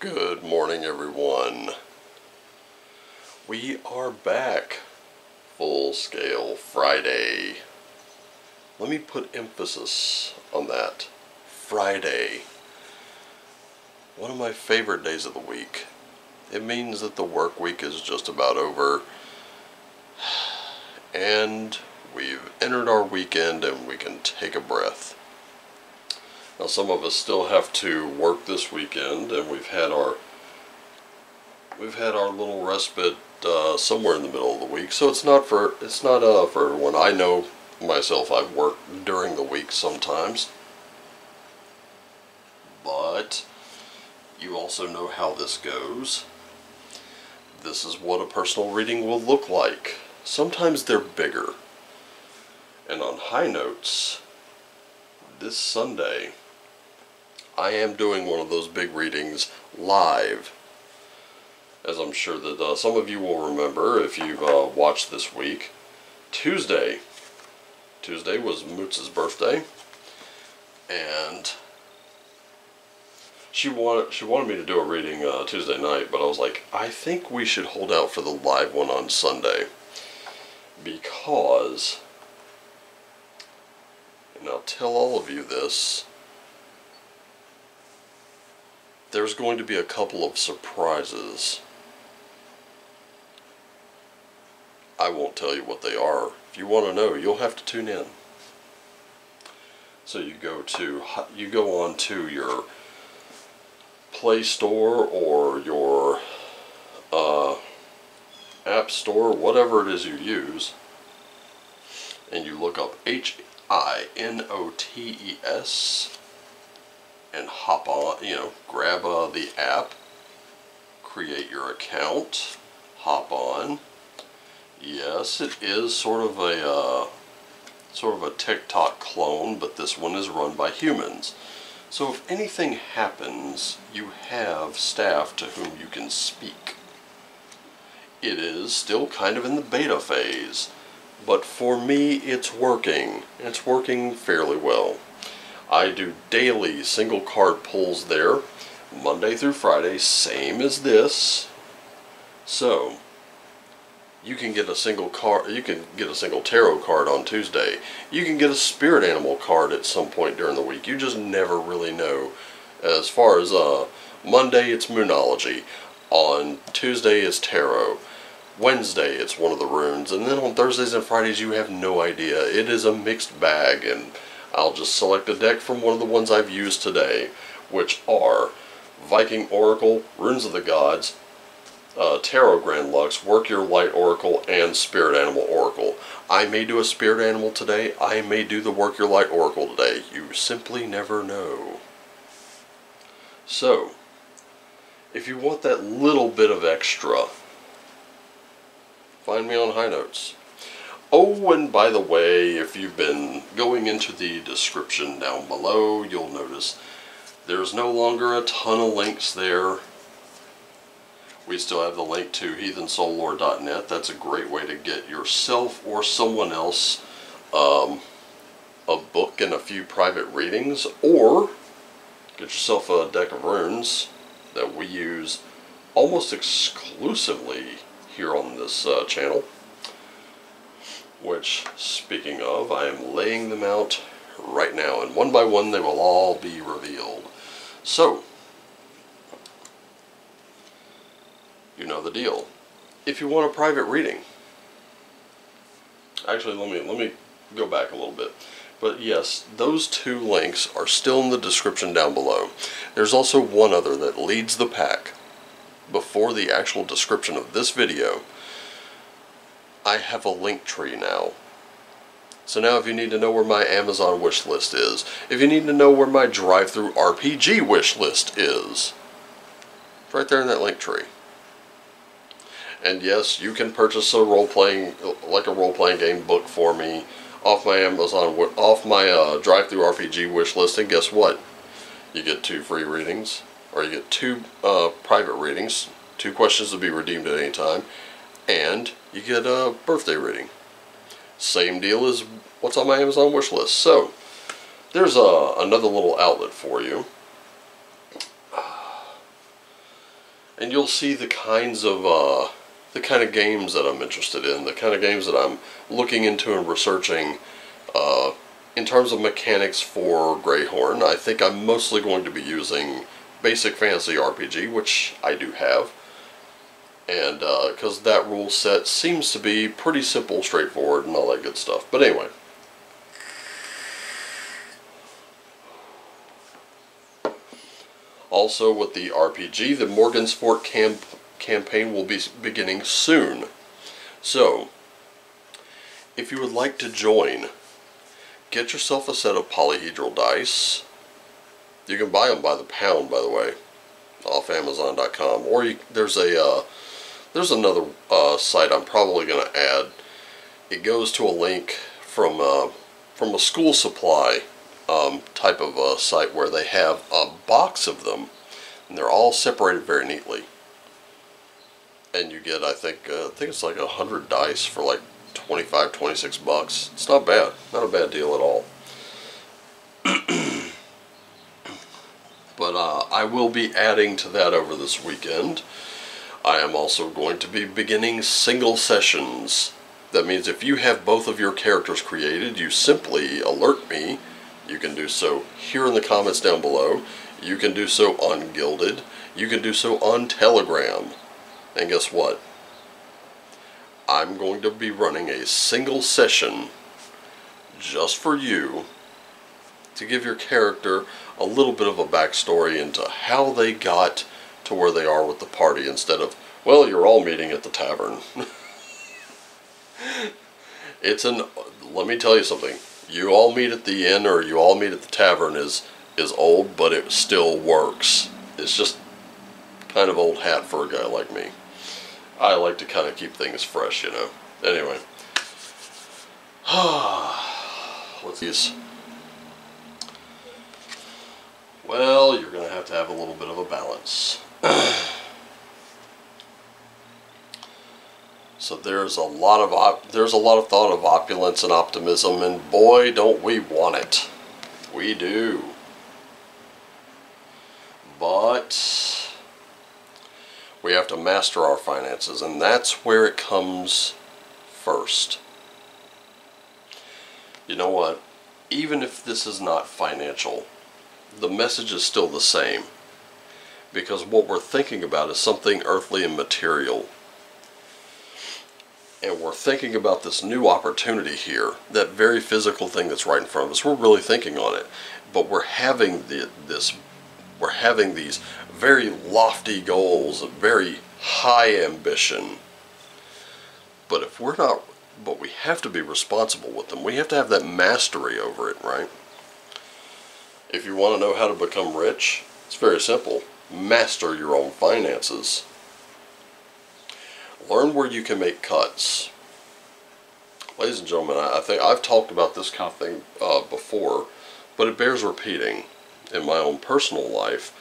Good morning, everyone. We are back. Full Scale Friday. Let me put emphasis on that. Friday. One of my favorite days of the week. It means that the work week is just about over. And we've entered our weekend and we can take a breath. Now some of us still have to work this weekend, and we've had our little respite somewhere in the middle of the week. So it's not for everyone. I know myself, I've worked during the week sometimes, but you also know how this goes. This is what a personal reading will look like. Sometimes they're bigger. And on high notes, this Sunday, I am doing one of those big readings live. As I'm sure that some of you will remember if you've watched this week. Tuesday was Mootz's birthday, and she wanted me to do a reading Tuesday night, but I was like, I think we should hold out for the live one on Sunday, because, and I'll tell all of you this, there's going to be a couple of surprises. I won't tell you what they are. If you want to know, you'll have to tune in. So you go on to your Play Store or your App Store, whatever it is you use, and you look up HINOTES and hop on, grab the app, create your account, hop on. Yes, it is sort of a TikTok clone, but this one is run by humans. So if anything happens, you have staff to whom you can speak. It is still kind of in the beta phase, but for me it's working. It's working fairly well. I do daily single card pulls there, Monday through Friday, same as this. So you can get a single card, you can get a single tarot card on Tuesday. You can get a spirit animal card at some point during the week. You just never really know. As far as Monday, it's Moonology. On Tuesday, it's tarot. Wednesday, it's one of the runes. And then on Thursdays and Fridays, you have no idea. It is a mixed bag, and I'll just select a deck from one of the ones I've used today, which are Viking Oracle, Runes of the Gods, Tarot Grand Luxe, Work Your Light Oracle, and Spirit Animal Oracle. I may do a Spirit Animal today, I may do the Work Your Light Oracle today. You simply never know. So, if you want that little bit of extra, find me on High Notes. Oh, and by the way, if you've been going into the description down below, you'll notice there's no longer a ton of links there. We still have the link to heathensoullore.net. That's a great way to get yourself or someone else a book and a few private readings, or get yourself a deck of runes that we use almost exclusively here on this channel. which, speaking of, I am laying them out right now, and one by one they will all be revealed. So, you know the deal. If you want a private reading, actually let me go back a little bit. But yes, those two links are still in the description down below. There's also one other that leads the pack. Before the actual description of this video, I have a link tree now. So now if you need to know where my Amazon wish list is, if you need to know where my drive-thru RPG wish list is, it's right there in that link tree. And yes, you can purchase a role-playing game book for me off my Amazon, off my drive-thru RPG wish list, and guess what? You get 2 free readings, or you get 2 private readings, 2 questions to be redeemed at any time, and you get a birthday reading. Same deal as what's on my Amazon wish list. So there's another little outlet for you, and you'll see the kind of games that I'm interested in, the kind of games that I'm looking into and researching. In terms of mechanics for Greyhorn, I think I'm mostly going to be using Basic Fantasy RPG, which I do have, and because that rule set seems to be pretty simple, straightforward, and all that good stuff. But anyway, also with the RPG, the Morgansport campaign will be beginning soon. So, if you would like to join, get yourself a set of polyhedral dice. You can buy them by the pound, by the way, off Amazon.com. Or there's another site I'm probably going to add. It goes to a link from a school supply type of site where they have a box of them, and they're all separated very neatly. And you get, I think it's like 100 dice for like 25, 26 bucks. It's not bad. Not a bad deal at all. But I will be adding to that over this weekend. I am also going to be beginning single sessions. That means if you have both of your characters created, you simply alert me. You can do so here in the comments down below. You can do so on Gilded. You can do so on Telegram. And guess what? I'm going to be running a single session just for you to give your character a little bit of a backstory into how they got to where they are with the party, instead of, well, you're all meeting at the tavern. Let me tell you something. You all meet at the inn or you all meet at the tavern is old, but it still works. It's just kind of old hat for a guy like me. I like to kind of keep things fresh, you know. Anyway. Let's see. Well, you're going to have a little bit of a balance. So there's a lot of thought of opulence and optimism, and boy, don't we want it. We do. But we have to master our finances, and that's where it comes first. You know what? Even if this is not financial, the message is still the same. Because what we're thinking about is something earthly and material. And we're thinking about this new opportunity here, that very physical thing that's right in front of us. We're really thinking on it. But we're having these very lofty goals, a very high ambition. But we have to be responsible with them. We have to have that mastery over it, right? If you want to know how to become rich, it's very simple. Master your own finances. Learn where you can make cuts. Ladies and gentlemen, I think I've talked about this kind of thing before, but it bears repeating. In my own personal life,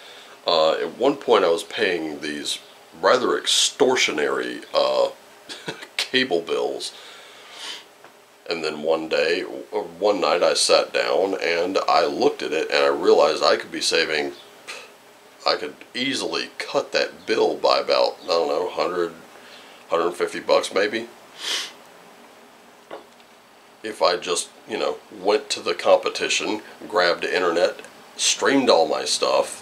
at one point I was paying these rather extortionary cable bills, and then one night I sat down and I looked at it and I realized I could easily cut that bill by about, I don't know, 100, 150 bucks maybe. if I just, you know, went to the competition, grabbed the internet, streamed all my stuff.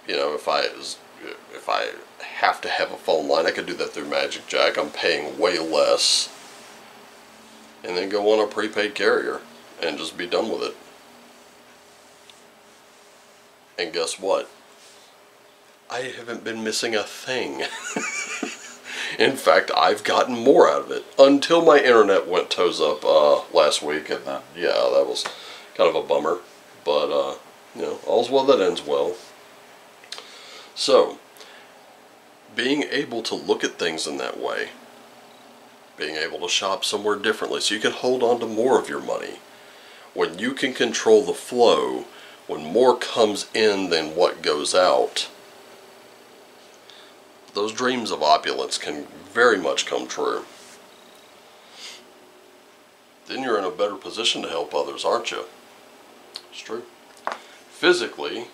You know, if I have to have a phone line, I could do that through Magic Jack. I'm paying way less. And then go on a prepaid carrier and just be done with it. And guess what? I haven't been missing a thing. In fact, I've gotten more out of it until my internet went toes up last week, and yeah, that was kind of a bummer. But you know, all's well that ends well. So, being able to look at things in that way, being able to shop somewhere differently, so you can hold on to more of your money. When you can control the flow, when more comes in than what goes out, those dreams of opulence can very much come true. Then you're in a better position to help others, aren't you? It's true. Physically,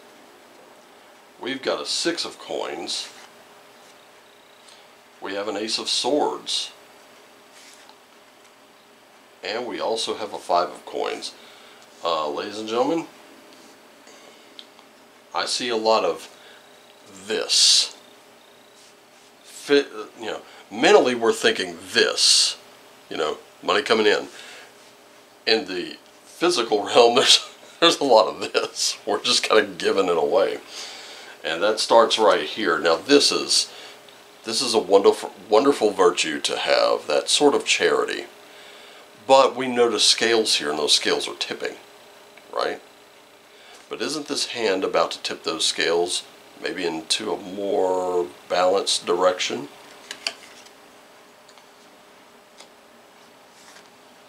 we've got a 6 of coins. We have an Ace of Swords. And we also have a 5 of coins. Ladies and gentlemen, I see a lot of this. You know, mentally we're thinking this, you know, money coming in. In the physical realm, there's a lot of this. We're just kind of giving it away, and that starts right here. Now this is a wonderful virtue to have, that sort of charity. But we notice scales here, and those scales are tipping, right? But isn't this hand about to tip those scales maybe into a more balanced direction?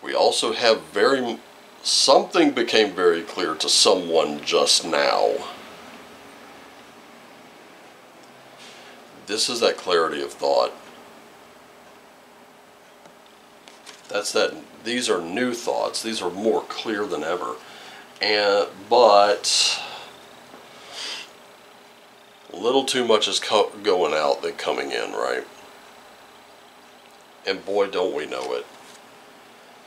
We also have something became very clear to someone just now. This is that clarity of thought. These are new thoughts. These are more clear than ever. But a little too much is going out than coming in, right? And boy, don't we know it.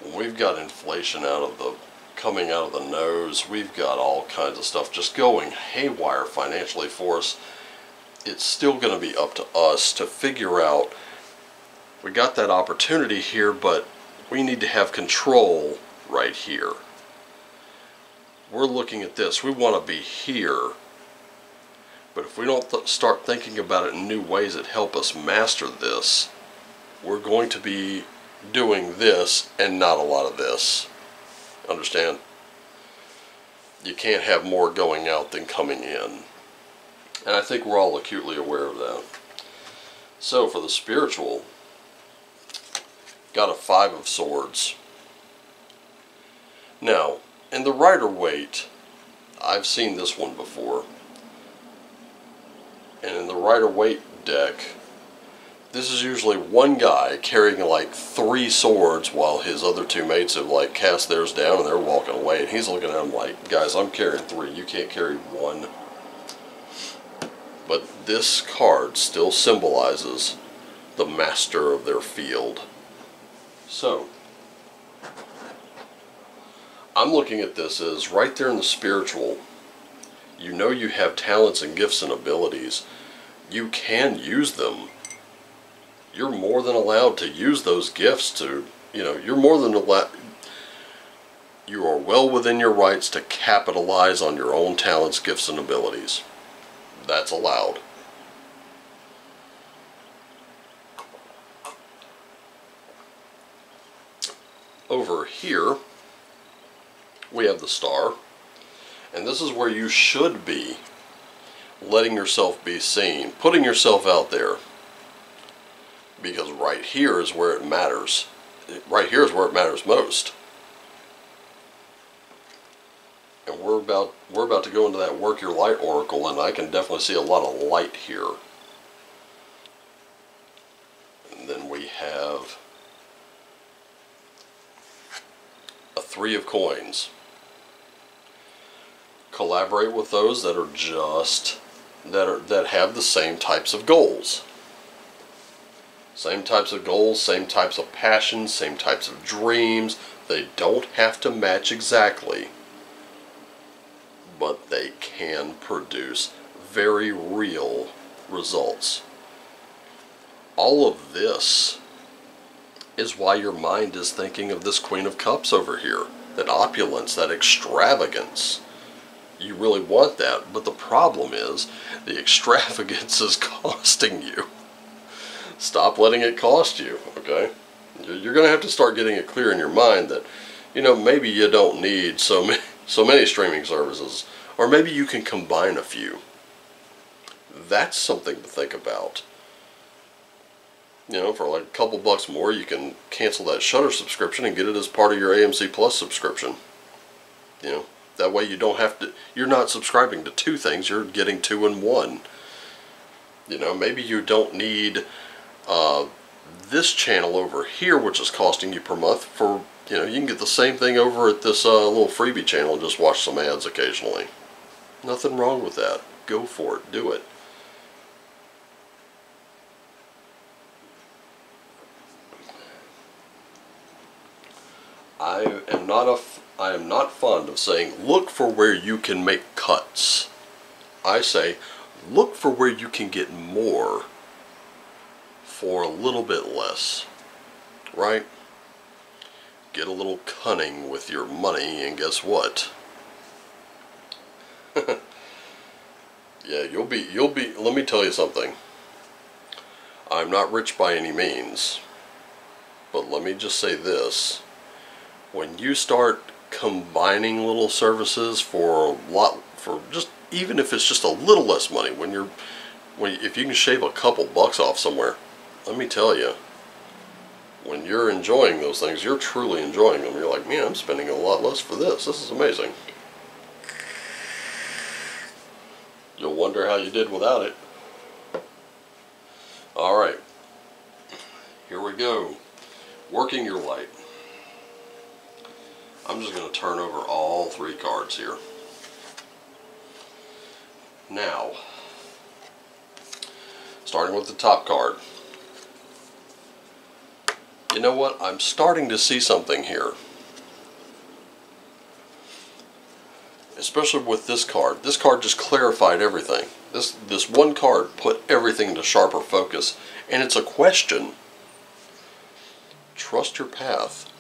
When we've got inflation coming out of the nose, we've got all kinds of stuff just going haywire financially for us. It's still going to be up to us to figure out, we got that opportunity here, but we need to have control right here. We're looking at this. We want to be here. But if we don't start thinking about it in new ways that help us master this, we're going to be doing this and not a lot of this. Understand? You can't have more going out than coming in. And I think we're all acutely aware of that. So for the spiritual, got a 5 of Swords. Now, in the Rider-Waite, I've seen this one before. And in the Rider-Waite deck, this is usually one guy carrying like 3 swords while his other 2 mates have like cast theirs down and they're walking away. And he's looking at them like, guys, I'm carrying 3. You can't carry 1. But this card still symbolizes the master of their field. So, I'm looking at this as right there in the spiritual. You know you have talents and gifts and abilities. You can use them. You're more than allowed to use those gifts to, you know, you're more than allowed. You are well within your rights to capitalize on your own talents, gifts, and abilities. That's allowed. Over here, we have the Star. And this is where you should be letting yourself be seen, putting yourself out there. Because right here is where it matters. Right here is where it matters most. And we're about to go into that Work Your Light Oracle, and I can definitely see a lot of light here. And then we have a 3 of Coins. Collaborate with those that are that have the same types of goals. Same types of goals, same types of passions, same types of dreams. They don't have to match exactly, but they can produce very real results. All of this is why your mind is thinking of this Queen of Cups over here. That opulence, that extravagance. You really want that, but the problem is the extravagance is costing you. Stop letting it cost you, okay? You're going to have to start getting it clear in your mind that, you know, maybe you don't need so many streaming services, or maybe you can combine a few. That's something to think about. You know, for like a couple bucks more, you can cancel that Shudder subscription and get it as part of your AMC Plus subscription. You know, that way you don't have to, you're not subscribing to two things, you're getting two in one. You know, maybe you don't need this channel over here, which is costing you per month, for, you know, you can get the same thing over at this little freebie channel and just watch some ads occasionally. Nothing wrong with that. Go for it. Do it. I am not fond of saying look for where you can make cuts. I say look for where you can get more for a little bit less. Right? Get a little cunning with your money, and guess what? Yeah, you'll be, let me tell you something. I'm not rich by any means, but let me just say this. When you start combining little services for just, even if it's just a little less money, if you can shave a couple bucks off somewhere, let me tell you, when you're enjoying those things, you're truly enjoying them. You're like, man, I'm spending a lot less for this. This is amazing. You'll wonder how you did without it. Alright, here we go. Working your light. I'm just going to turn over all three cards here. Now, starting with the top card. You know what? I'm starting to see something here. Especially with this card. This card just clarified everything. This one card put everything into sharper focus. And it's a question. Trust your path.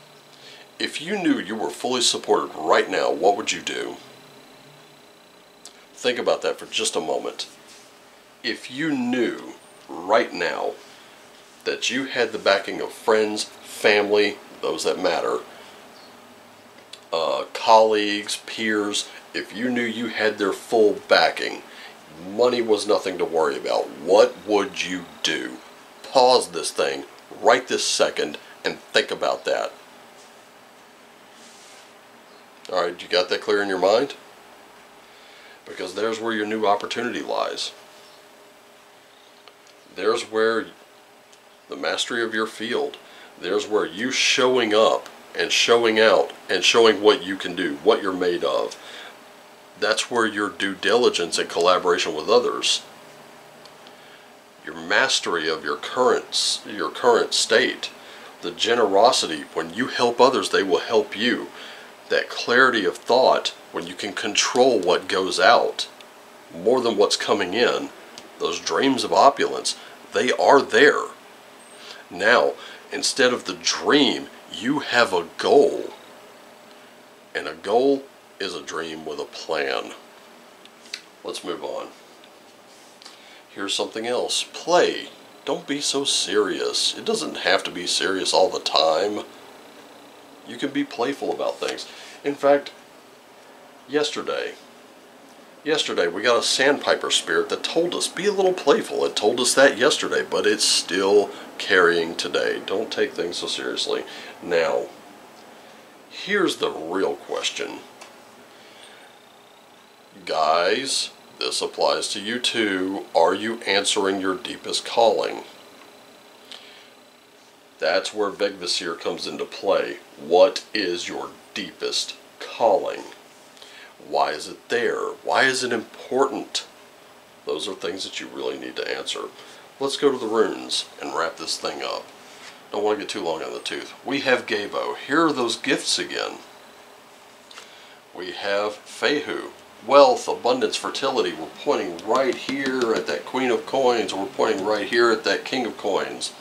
If you knew you were fully supported right now, what would you do? Think about that for just a moment. If you knew right now that you had the backing of friends, family, those that matter, colleagues, peers, if you knew you had their full backing, money was nothing to worry about, what would you do? Pause this thing right this second and think about that. Alright, you got that clear in your mind? Because there's where your new opportunity lies. There's where the mastery of your field, there's where you showing up and showing out and showing what you can do, what you're made of. That's where your due diligence and collaboration with others, your mastery of your current state, the generosity, when you help others, they will help you. That clarity of thought, when you can control what goes out more than what's coming in, those dreams of opulence, they are there. Now, instead of the dream, you have a goal. And a goal is a dream with a plan. Let's move on. Here's something else. Play. Don't be so serious. It doesn't have to be serious all the time. You can be playful about things. In fact, yesterday we got a sandpiper spirit that told us, be a little playful. It told us that yesterday, but it's still carrying today. Don't take things so seriously. Now, here's the real question. Guys, this applies to you too. Are you answering your deepest calling? That's where Vegvasir comes into play. What is your deepest calling? Why is it there? Why is it important? Those are things that you really need to answer. let's go to the runes and wrap this thing up. Don't want to get too long on the tooth. We have Gabo. Here are those gifts again. We have Fehu. Wealth, abundance, fertility. We're pointing right here at that Queen of Coins. We're pointing right here at that King of Coins.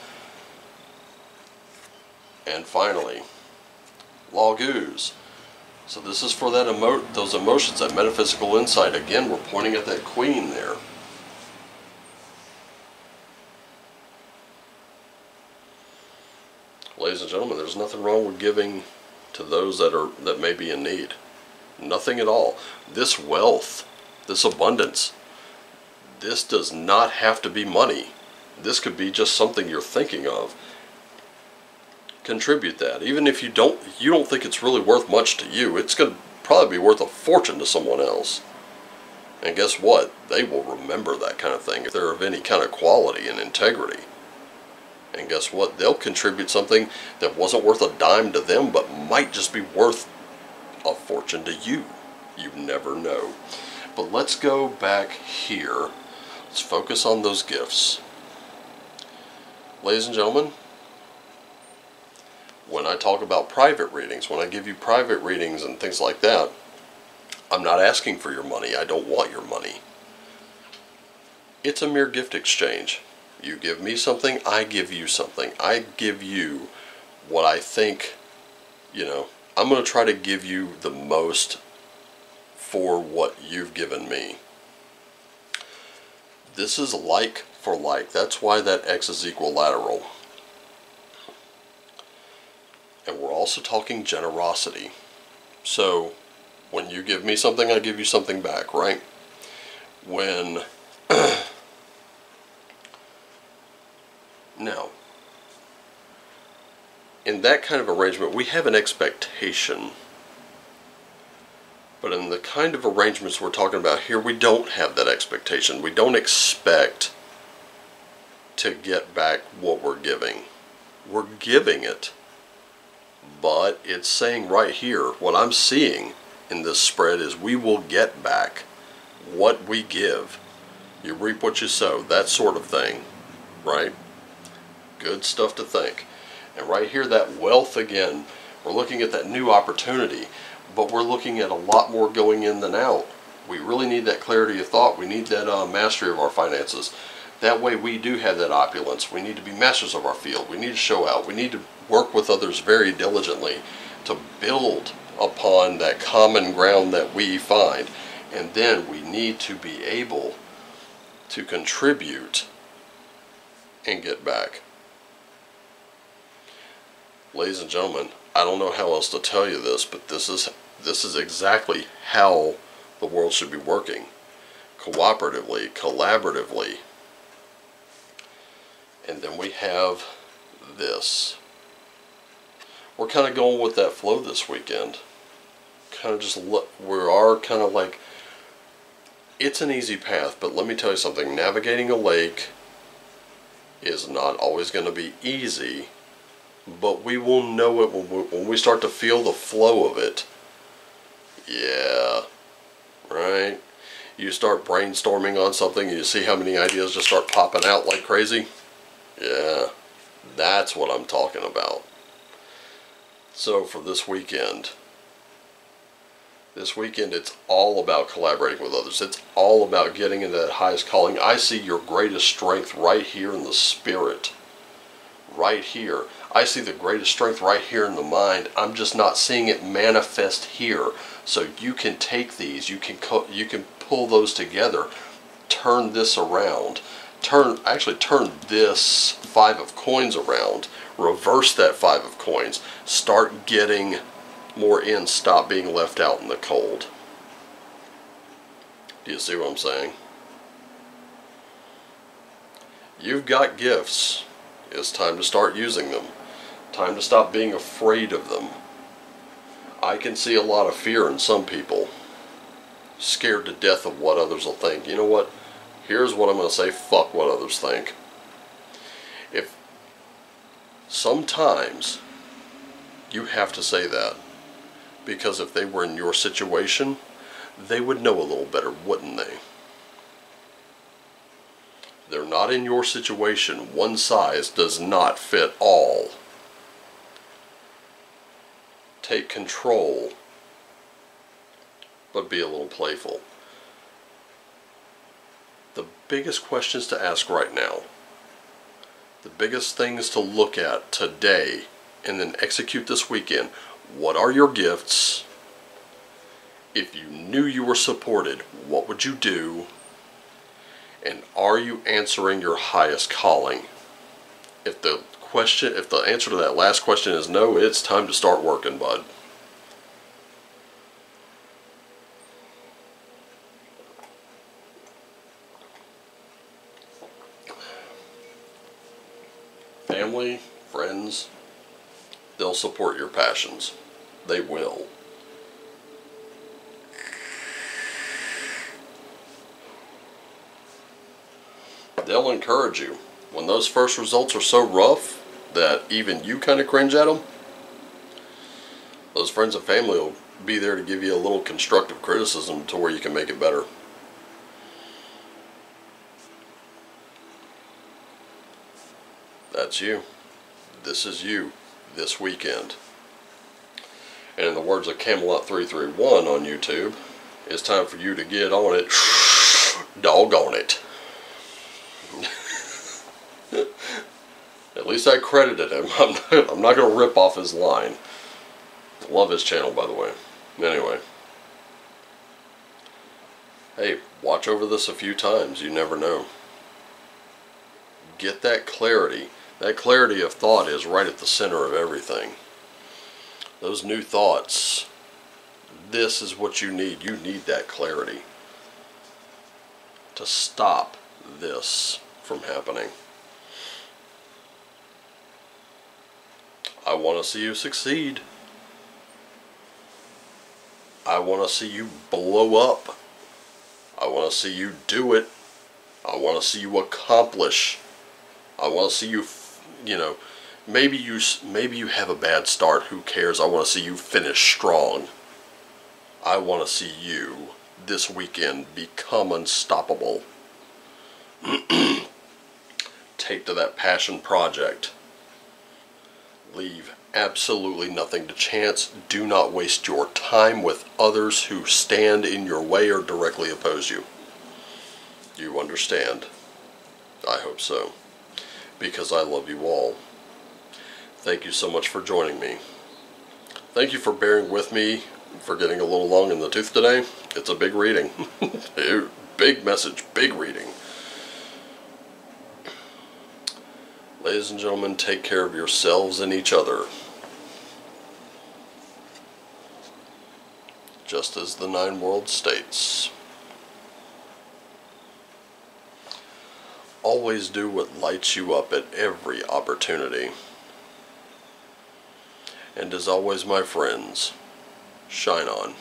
And finally, Laguz. So this is for that those emotions, that metaphysical insight. Again, we're pointing at that Queen there. Ladies and gentlemen, there's nothing wrong with giving to those that may be in need. Nothing at all. This wealth, this abundance, this does not have to be money. This could be just something you're thinking of. Contribute that. Even if you don't think it's really worth much to you, it's going to probably be worth a fortune to someone else. And guess what? They will remember that kind of thing if they're of any kind of quality and integrity. And guess what? They'll contribute something that wasn't worth a dime to them, but might just be worth a fortune to you. You never know. But let's go back here. Let's focus on those gifts. Ladies and gentlemen, when I talk about private readings, when I give you private readings and things like that, I'm not asking for your money. I don't want your money. It's a mere gift exchange. You give me something, I give you something. I give you what I think, I'm going to try to give you the most for what you've given me. This is like for like. That's why that X is equilateral. And we're also talking generosity. So when you give me something, I give you something back, right? When now, in that kind of arrangement, we have an expectation. But in the kind of arrangements we're talking about here, we don't have that expectation. We don't expect to get back what we're giving. We're giving it. But it's saying right here, what I'm seeing in this spread is we will get back what we give. You reap what you sow, that sort of thing, right? Good stuff to think. And right here, that wealth again, we're looking at that new opportunity, but we're looking at a lot more going in than out. We really need that clarity of thought. We need that mastery of our finances. That way we do have that opulence. We need to be masters of our field. We need to show out. We need to work with others very diligently to build upon that common ground that we find. And then we need to be able to contribute and get back. Ladies and gentlemen, I don't know how else to tell you this, but this is exactly how the world should be working. Cooperatively, collaboratively. And then we have this. We're kind of going with that flow this weekend. Kind of just we are kind of like, it's an easy path, but let me tell you something. Navigating a lake is not always going to be easy, but we will know it when we start to feel the flow of it. Yeah, right? You start brainstorming on something and you see how many ideas just start popping out like crazy. Yeah, that's what I'm talking about. So for this weekend it's all about collaborating with others. It's all about getting into that highest calling. I see your greatest strength right here in the spirit. Right here. I see the greatest strength right here in the mind. I'm just not seeing it manifest here. So you can take these, you can pull those together, turn this around, actually turn this 5 of coins around, reverse that 5 of coins, start getting more in, stop being left out in the cold. Do you see what I'm saying? You've got gifts. It's time to start using them. Time to stop being afraid of them. I can see a lot of fear in some people. Scared to death of what others will think. You know what? Here's what I'm going to say. Fuck what others think. If sometimes you have to say that, because if they were in your situation, they would know a little better, wouldn't they? They're not in your situation. One size does not fit all. Take control, but be a little playful. The biggest questions to ask right now, the biggest things to look at today and then execute this weekend. What are your gifts? If you knew you were supported, what would you do? And are you answering your highest calling? If the answer to that last question is no, it's time to start working, bud. Family, friends, they'll support your passions. They will. They'll encourage you. When those first results are so rough that even you kind of cringe at them, those friends and family will be there to give you a little constructive criticism to where you can make it better. That's you. This is you this weekend. And in the words of Camelot331 on YouTube, it's time for you to get on it. Doggone it. At least I credited him. I'm not going to rip off his line. Love his channel, by the way. Anyway. Hey, watch over this a few times. You never know. Get that clarity. That clarity of thought is right at the center of everything. Those new thoughts. This is what you need. You need that clarity to stop this from happening. I want to see you succeed. I want to see you blow up. I want to see you do it. I want to see you accomplish. I want to see you, maybe you have a bad start. Who cares? I want to see you finish strong. I want to see you this weekend become unstoppable. Take to that passion project. Leave absolutely nothing to chance. Do not waste your time with others who stand in your way or directly oppose you. You understand? I hope so. Because I love you all. Thank you so much for joining me. Thank you for bearing with me for getting a little long in the tooth today. It's a big reading. Big message, big reading. Ladies and gentlemen, take care of yourselves and each other. Just as the 9 worlds states. Always do what lights you up at every opportunity. And as always, my friends, shine on.